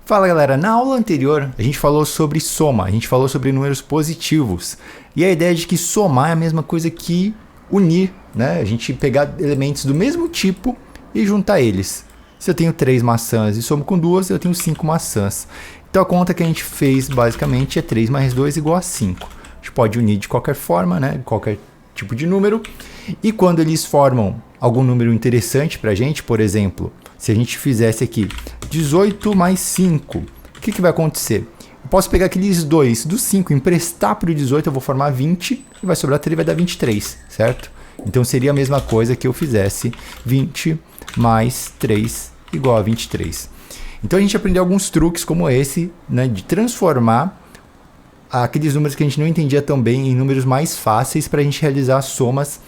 Fala galera, na aula anterior a gente falou sobre soma, a gente falou sobre números positivos e a ideia de que somar é a mesma coisa que unir, né? A gente pegar elementos do mesmo tipo e juntar eles. Se eu tenho 3 maçãs e somo com 2, eu tenho 5 maçãs. Então a conta que a gente fez basicamente é 3 mais 2 igual a 5. A gente pode unir de qualquer forma, né? Qualquer tipo de número. E quando eles formam algum número interessante para a gente, por exemplo, se a gente fizesse aqui 18 mais 5, o que vai acontecer? Eu posso pegar aqueles dois do 5, emprestar para o 18, eu vou formar 20, e vai sobrar 3, vai dar 23, certo? Então seria a mesma coisa que eu fizesse 20 mais 3 igual a 23. Então a gente aprendeu alguns truques como esse, né, de transformar aqueles números que a gente não entendia tão bem em números mais fáceis para a gente realizar somas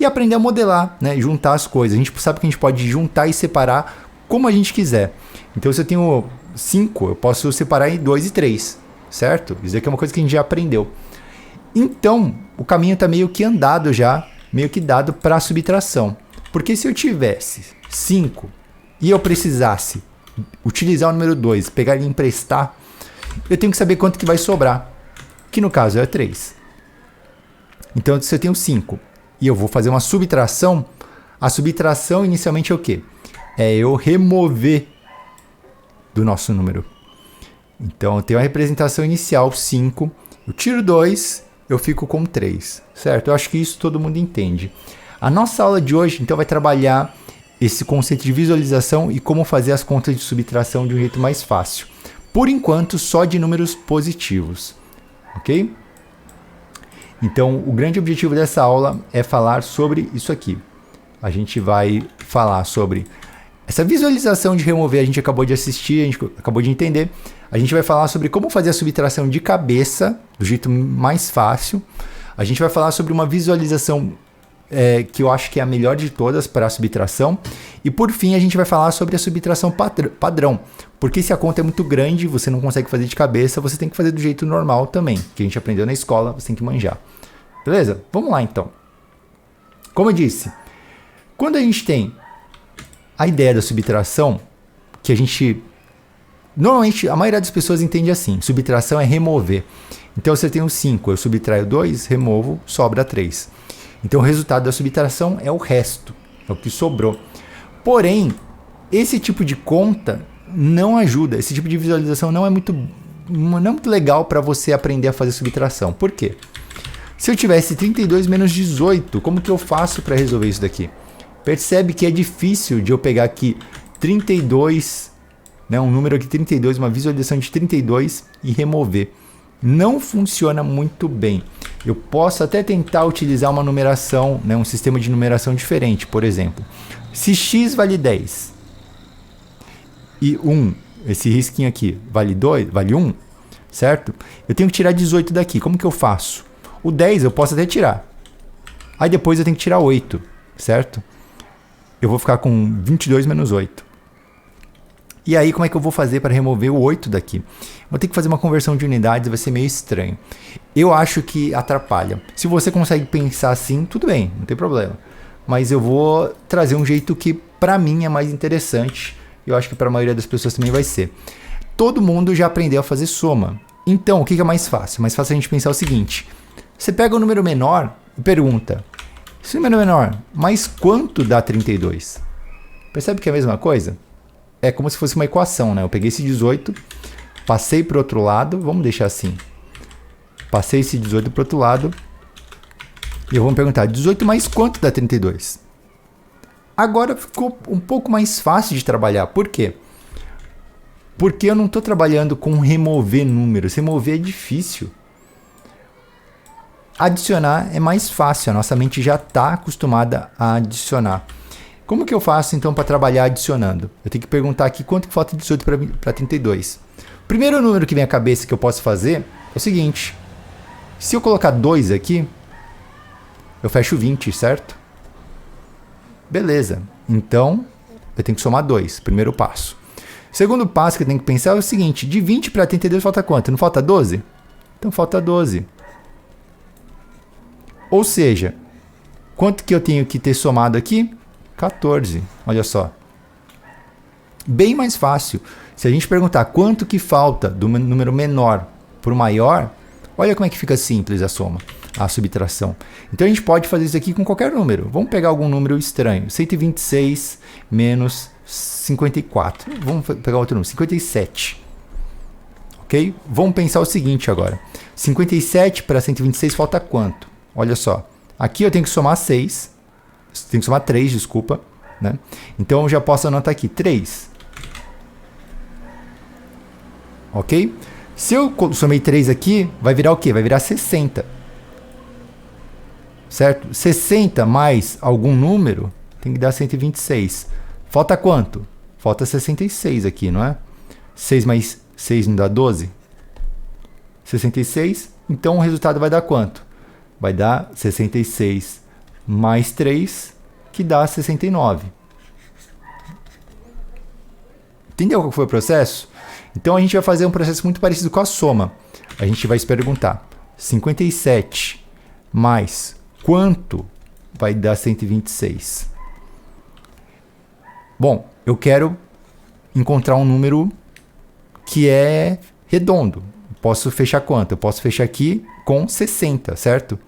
e aprender a modelar, né, juntar as coisas. A gente sabe que a gente pode juntar e separar como a gente quiser. Então se eu tenho 5, eu posso separar em 2 e 3, certo? Isso aqui é uma coisa que a gente já aprendeu. Então o caminho está meio que andado já, meio que dado para a subtração. Porque se eu tivesse 5 e eu precisasse utilizar o número 2, pegar e emprestar, eu tenho que saber quanto que vai sobrar, que no caso é 3. Então se eu tenho 5 e eu vou fazer uma subtração, a subtração inicialmente é o quê? É eu remover do nosso número. Então eu tenho a representação inicial 5, eu tiro 2, eu fico com 3, certo? Eu acho que isso todo mundo entende. A nossa aula de hoje então vai trabalhar esse conceito de visualização e como fazer as contas de subtração de um jeito mais fácil. Por enquanto, só de números positivos, ok? Então, o grande objetivo dessa aula é falar sobre isso aqui. A gente vai falar sobre essa visualização de remover, a gente acabou de assistir, a gente acabou de entender. A gente vai falar sobre como fazer a subtração de cabeça, do jeito mais fácil. A gente vai falar sobre uma visualização que eu acho que é a melhor de todas para a subtração. E por fim, a gente vai falar sobre a subtração padrão. Porque se a conta é muito grande, você não consegue fazer de cabeça, você tem que fazer do jeito normal também, que a gente aprendeu na escola, você tem que manjar. Beleza? Vamos lá então. Como eu disse, quando a gente tem a ideia da subtração, que a gente... Normalmente, a maioria das pessoas entende assim. Subtração é remover. Então, se eu tenho 5, eu subtraio 2, removo, sobra 3. Então, o resultado da subtração é o resto, é o que sobrou. Porém, esse tipo de conta não ajuda. Esse tipo de visualização não é muito legal para você aprender a fazer subtração. Por quê? Se eu tivesse 32 menos 18, como que eu faço para resolver isso daqui? Percebe que é difícil de eu pegar aqui 32, né, um número aqui 32, uma visualização de 32 e remover. Não funciona muito bem. Eu posso até tentar utilizar uma numeração, né, um sistema de numeração diferente. Por exemplo, se x vale 10 e 1, esse risquinho aqui, vale 2, vale 1, certo? Eu tenho que tirar 18 daqui. Como que eu faço? O 10 eu posso até tirar. Aí depois eu tenho que tirar 8, certo? Eu vou ficar com 22 menos 8. E aí, como é que eu vou fazer para remover o 8 daqui? Vou ter que fazer uma conversão de unidades, vai ser meio estranho. Eu acho que atrapalha. Se você consegue pensar assim, tudo bem, não tem problema. Mas eu vou trazer um jeito que, para mim, é mais interessante. Eu acho que para a maioria das pessoas também vai ser. Todo mundo já aprendeu a fazer soma. Então, o que é mais fácil? Mais fácil a gente pensar o seguinte. Você pega um número menor e pergunta, esse número menor, mas quanto dá 32? Percebe que é a mesma coisa? É como se fosse uma equação, né? Eu peguei esse 18, passei para o outro lado, vamos deixar assim. Passei esse 18 para o outro lado e eu vou me perguntar, 18 mais quanto dá 32? Agora ficou um pouco mais fácil de trabalhar. Por quê? Porque eu não estou trabalhando com remover números. Remover é difícil. Adicionar é mais fácil, a nossa mente já está acostumada a adicionar. Como que eu faço então para trabalhar adicionando? Eu tenho que perguntar aqui quanto que falta de 18 para 32. O primeiro número que vem à cabeça que eu posso fazer é o seguinte. Se eu colocar 2 aqui, eu fecho 20, certo? Beleza. Então, eu tenho que somar 2, primeiro passo. O segundo passo que eu tenho que pensar é o seguinte. De 20 para 32 falta quanto? Não falta 12? Então falta 12. Ou seja, quanto que eu tenho que ter somado aqui? 14, olha só. Bem mais fácil. Se a gente perguntar quanto que falta do número menor para o maior, olha como é que fica simples a soma, a subtração. Então a gente pode fazer isso aqui com qualquer número. Vamos pegar algum número estranho. 126 menos 54. Vamos pegar outro número, 57. Ok? Vamos pensar o seguinte agora. 57 para 126 falta quanto? Olha só. Aqui eu tenho que somar 6. Tenho que somar 3, desculpa. Né? Então eu já posso anotar aqui 3. Ok? Se eu somei 3 aqui, vai virar o quê? Vai virar 60. Certo? 60 mais algum número tem que dar 126. Falta quanto? Falta 66 aqui, não é? 6 mais 6 não dá 12? 66. Então o resultado vai dar quanto? Vai dar 66 mais 3, que dá 69. Entendeu qual foi o processo? Então a gente vai fazer um processo muito parecido com a soma. A gente vai se perguntar: 57 mais quanto vai dar 126? Bom, eu quero encontrar um número que é redondo. Posso fechar quanto? Eu posso fechar aqui com 60, certo?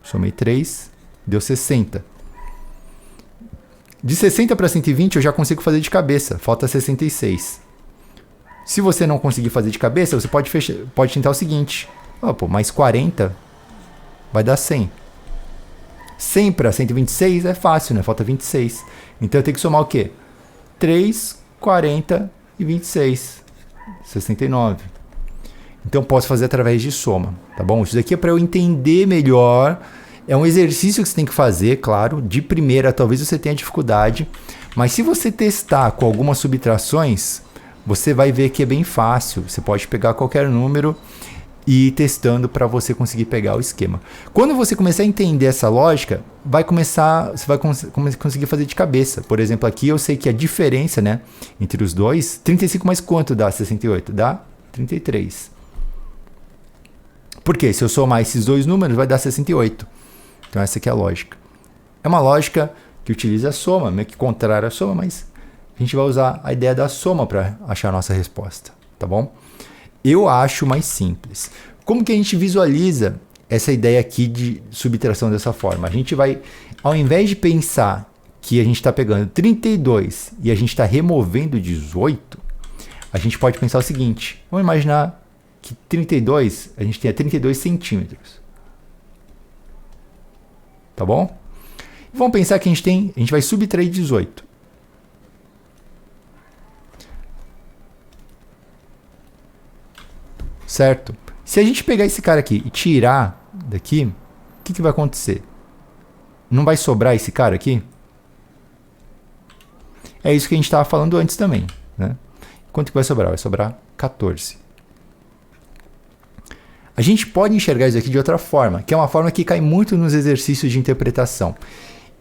Somei 3, deu 60. De 60 para 120 eu já consigo fazer de cabeça, falta 66. Se você não conseguir fazer de cabeça, você pode tentar o seguinte: mais 40 vai dar 100. 100 para 126 é fácil, né? Falta 26. Então eu tenho que somar o quê? 3, 40 e 26. 69. Então eu posso fazer através de soma, tá bom? Isso daqui é para eu entender melhor. É um exercício que você tem que fazer, claro. De primeira, talvez você tenha dificuldade. Mas se você testar com algumas subtrações, você vai ver que é bem fácil. Você pode pegar qualquer número e ir testando para você conseguir pegar o esquema. Quando você começar a entender essa lógica, você vai conseguir fazer de cabeça. Por exemplo, aqui eu sei que a diferença, né, entre os dois, 35 mais quanto dá 68? Dá 33. Por quê? Se eu somar esses dois números, vai dar 68. Então essa aqui é a lógica. É uma lógica que utiliza a soma, meio que contrária à soma, mas a gente vai usar a ideia da soma para achar a nossa resposta, tá bom? Eu acho mais simples. Como que a gente visualiza essa ideia aqui de subtração dessa forma? A gente vai, ao invés de pensar que a gente está pegando 32 e a gente está removendo 18, a gente pode pensar o seguinte: vamos imaginar que 32, a gente tenha 32 centímetros. Tá bom? Vamos pensar que a gente vai subtrair 18. Certo? Se a gente pegar esse cara aqui e tirar daqui, o que vai acontecer? Não vai sobrar esse cara aqui? É isso que a gente estava falando antes também, né? Quanto que vai sobrar? Vai sobrar 14. A gente pode enxergar isso aqui de outra forma, que é uma forma que cai muito nos exercícios de interpretação.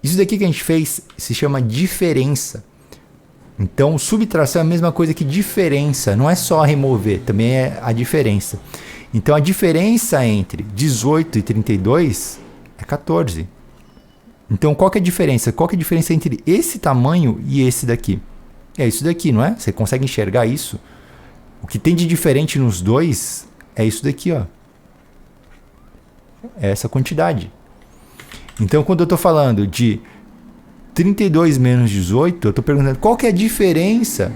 Isso daqui que a gente fez se chama diferença. Então, subtração é a mesma coisa que diferença. Não é só remover, também é a diferença. Então, a diferença entre 18 e 32 é 14. Então, qual que é a diferença? Qual que é a diferença entre esse tamanho e esse daqui? É isso daqui, não é? Você consegue enxergar isso? O que tem de diferente nos dois é isso daqui, ó. É essa quantidade. Então, quando eu estou falando de 32 menos 18, eu estou perguntando qual que é a diferença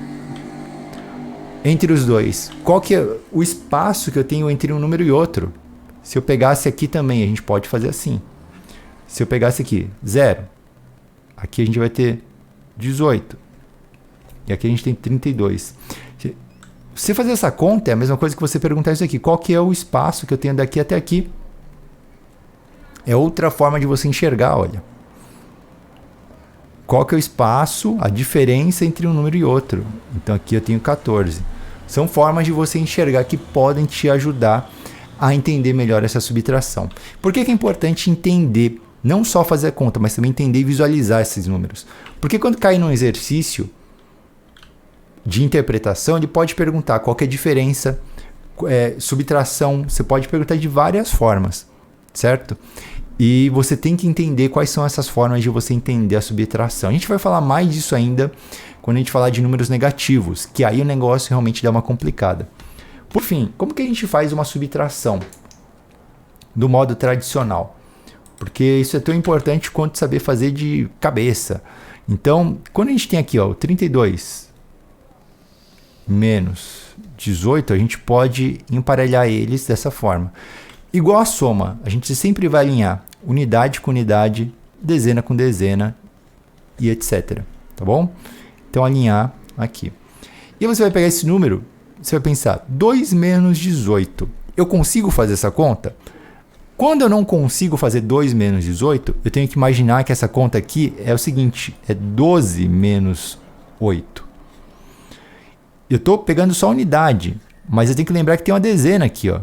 entre os dois. Qual que é o espaço que eu tenho entre um número e outro. Se eu pegasse aqui também, a gente pode fazer assim. Se eu pegasse aqui, 0. Aqui a gente vai ter 18. E aqui a gente tem 32. Se você fazer essa conta, é a mesma coisa que você perguntar isso aqui. Qual que é o espaço que eu tenho daqui até aqui? É outra forma de você enxergar, olha. Qual que é o espaço, a diferença entre um número e outro? Então aqui eu tenho 14. São formas de você enxergar que podem te ajudar a entender melhor essa subtração. Por que é importante entender, não só fazer a conta, mas também entender e visualizar esses números? Porque quando cai num exercício de interpretação, ele pode perguntar qual que é a diferença, subtração, você pode perguntar de várias formas, certo? E você tem que entender quais são essas formas de você entender a subtração. A gente vai falar mais disso ainda quando a gente falar de números negativos, que aí o negócio realmente dá uma complicada. Por fim, como que a gente faz uma subtração do modo tradicional? Porque isso é tão importante quanto saber fazer de cabeça. Então, quando a gente tem aqui ó, o 32 menos 18, a gente pode emparelhar eles dessa forma. Igual a soma, a gente sempre vai alinhar unidade com unidade, dezena com dezena e etc. Tá bom? Então, alinhar aqui. E você vai pegar esse número, você vai pensar, 2 menos 18. Eu consigo fazer essa conta? Quando eu não consigo fazer 2 menos 18, eu tenho que imaginar que essa conta aqui é o seguinte, é 12 menos 8. Eu estou pegando só a unidade, mas eu tenho que lembrar que tem uma dezena aqui, ó.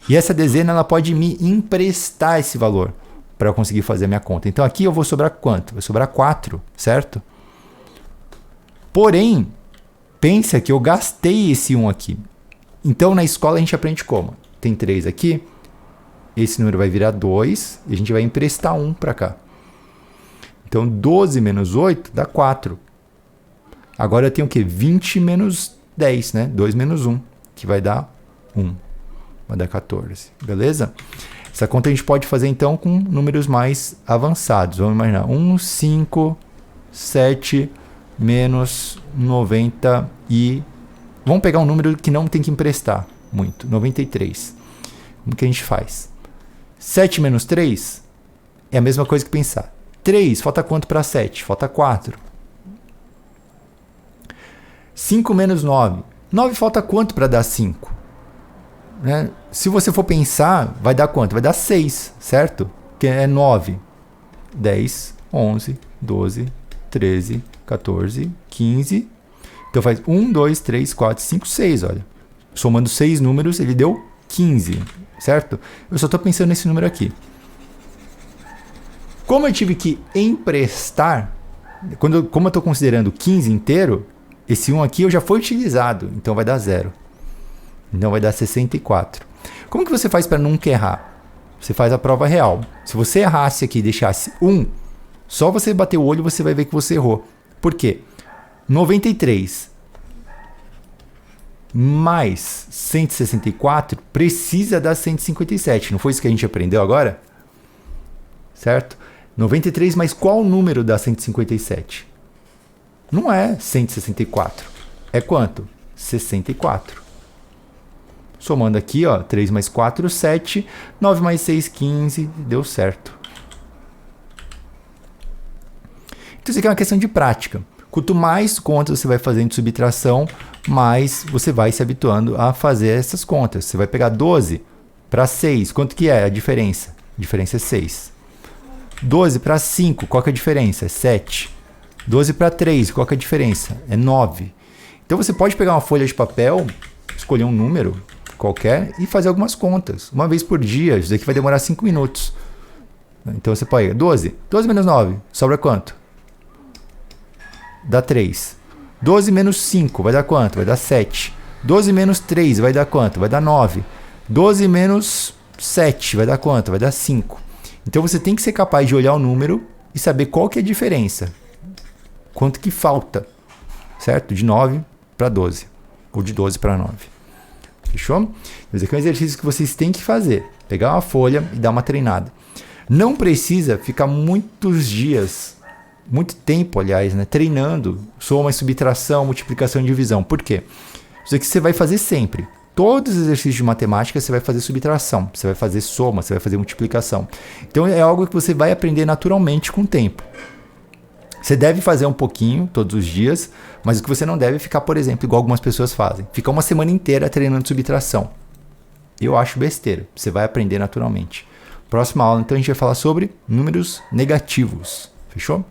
E essa dezena ela pode me emprestar esse valor para eu conseguir fazer a minha conta. Então aqui eu vou sobrar quanto? Vai sobrar 4, certo? Porém, pensa que eu gastei esse 1 aqui. Então na escola a gente aprende como? Tem 3 aqui, esse número vai virar 2 e a gente vai emprestar 1 para cá. Então 12 menos 8 dá 4. Agora eu tenho o quê? 20 menos 10, né? 2 menos 1, que vai dar 1. Vai dar 14, beleza? Essa conta a gente pode fazer então com números mais avançados. Vamos imaginar 1, 5, 7 menos 90 e... Vamos pegar um número que não tem que emprestar muito, 93. Como que a gente faz? 7 menos 3 é a mesma coisa que pensar. 3, falta quanto para 7? Falta 4. 5 menos 9. 9 falta quanto para dar 5? Né? Se você for pensar, vai dar quanto? Vai dar 6, certo? Que é 9. 10, 11, 12, 13, 14, 15. Então faz 1, 2, 3, 4, 5, 6, olha. Somando 6 números, ele deu 15, certo? Eu só estou pensando nesse número aqui. Como eu tive que emprestar, como eu estou considerando 15 inteiro, esse 1 aqui eu já foi utilizado, então vai dar 0. Então vai dar 64. Como que você faz para nunca errar? Você faz a prova real. Se você errasse aqui e deixasse 1, só você bater o olho e você vai ver que você errou. Por quê? 93 mais 164 precisa dar 157. Não foi isso que a gente aprendeu agora? Certo? 93 mais qual número dá 157? Não é 164. É quanto? 64. Somando aqui, ó, 3 mais 4, 7. 9 mais 6, 15. Deu certo. Então isso aqui é uma questão de prática. Quanto mais contas você vai fazendo de subtração, mais você vai se habituando a fazer essas contas. Você vai pegar 12 para 6. Quanto que é a diferença? A diferença é 6. 12 para 5. Qual que é a diferença? É 7. 12 para 3. Qual que é a diferença? É 9. Então você pode pegar uma folha de papel, escolher um número qualquer e fazer algumas contas. Uma vez por dia. Isso daqui vai demorar 5 minutos. Então você pode... 12. 12 menos 9. Sobra quanto? Dá 3. 12 menos 5. Vai dar quanto? Vai dar 7. 12 menos 3. Vai dar quanto? Vai dar 9. 12 menos 7. Vai dar quanto? Vai dar 5. Então você tem que ser capaz de olhar o número e saber qual que é a diferença. Quanto que falta. Certo? De 9 para 12. Ou de 12 para 9. Fechou? Esse aqui é um exercício que vocês têm que fazer. Pegar uma folha e dar uma treinada. Não precisa ficar muitos dias, muito tempo, aliás, né, treinando soma e subtração, multiplicação e divisão. Por quê? Isso aqui você vai fazer sempre. Todos os exercícios de matemática você vai fazer subtração, você vai fazer soma, você vai fazer multiplicação. Então é algo que você vai aprender naturalmente com o tempo. Você deve fazer um pouquinho todos os dias, mas o que você não deve é ficar, por exemplo, igual algumas pessoas fazem. Ficar uma semana inteira treinando subtração. Eu acho besteira. Você vai aprender naturalmente. Próxima aula, então, a gente vai falar sobre números negativos. Fechou?